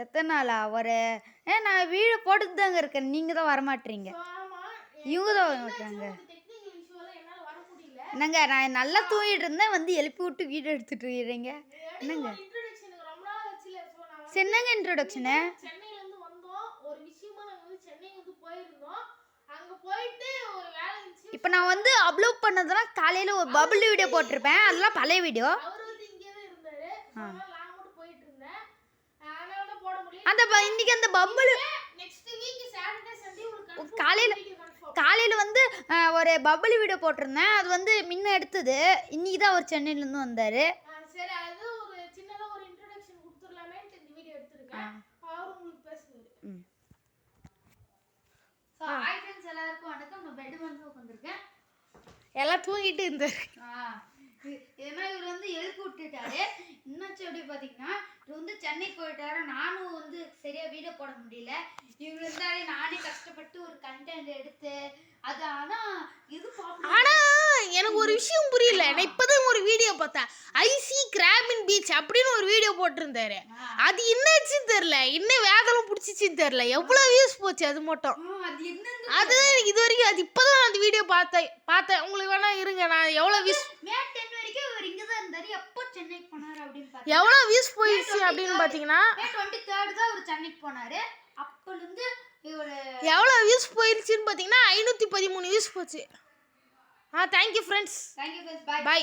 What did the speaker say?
எத்தனை நாளா ஒரு நான் வீடியோ போட்டுட்டு தாங்க இருக்கேன். நீங்க தான் வரமாட்டீங்க. இவங்க தான் வரமாட்டாங்க. என்னங்க நான் நல்லா தூங்கிட்டு இருந்தேன், வந்து எழுப்பி விட்டு வீடியோ எடுத்துட்டு இருக்கீங்க. என்னங்க என்னங்க இன்ட்ரோடக்ஷனு? சென்னையில இருந்து வந்தோம், ஒரு விஷயமா நாங்க வந்து சென்னை வந்து போயிருந்தோம். அங்க போயிட்டு ஒரு வேலை இருந்துச்சு. இப்போ நான் வந்து அப்லோட் பண்ணதெல்லாம் காலையில ஒரு பபிள் வீடியோ போட்டிருப்பேன். அதெல்லாம் பழைய வீடியோ. அவர் வந்து இங்கே தான் இருந்தாரு. அதனால நான் மட்டும் போயிட்டு இருந்தேன். அதனால தான் போட முடியல. அந்த இன்னைக்கு அந்த bubble next week Saturday Sunday உங்களுக்கு காலையில வந்து ஒரு பபிள் வீடியோ போட்டிருந்தேன். அது வந்து முன்ன எடுத்தது. இன்னைக்கு தான் அவர் சென்னையில இருந்து வந்தாரு. சரி, அது ஒரு சின்னதா ஒரு இன்ட்ரோடக்ஷன் கொடுத்துறலாமே இந்த வீடியோ எடுத்துருக்கேன். அவர் உங்களுக்கு பேசுவாரு. சோ ஹாய் फ्रेंड्स, எல்லாருக்கும் வணக்கம். நான் பெட் வந்து உட்கார்ந்திருக்கேன். எல்லாம் தூங்கிட்டு இருந்தாரு. ஏன்னா இவர் வந்து எழுப்பி விட்டுட்டாரு. என்னாச்சு அப்படி பார்த்தீங்கன்னா, இவர் வந்து சென்னை போயிட்டாரு. நானும் வந்து சரியா வீடியோ போட முடியல. இவர் இருந்தாலே நானே கஷ்டப்பட்டு ஒரு கண்டென்ட் எடுத்து அது. ஆனா எனக்கு ஒரு விஷயம் புரியல. நான் இப்பதான் ஒரு வீடியோ பார்த்தேன். ஐசி கிராபின் பீச் அப்படின்னு ஒரு வீடியோ போட்டிருந்தாரு. அது என்னாச்சுன்னு தெரியல, இன்னும் வேதெல்லாம் பிடிச்சிச்சின்னு தெரியல. எவ்வளவு வியூஸ் போச்சு அது மட்டும். அதுதான் எனக்கு இது வரைக்கும், அது இப்பதான் அந்த வீடியோ பார்த்தேன். உங்களுக்கு வேணா இருங்க, நான் எவ்வளவு வியூஸ் மே 10 வரைக்கும் இவர் இங்க தான் இருந்தாரு. எப்போ சென்னைக்கு போனாரு அப்படின்னு பார்த்தா எவ்வளவு வியூஸ் போயிடுச்சு அப்படின்னு பாத்தீங்கன்னா, மே 23 தான் அவர் சென்னைக்கு போனாரு. அப்பல இருந்து இவர் எவ்வளவு வியூஸ் போயிடுச்சுன்னு பாத்தீங்கன்னா 513 வியூஸ் போச்சு. Thank you friends. பை.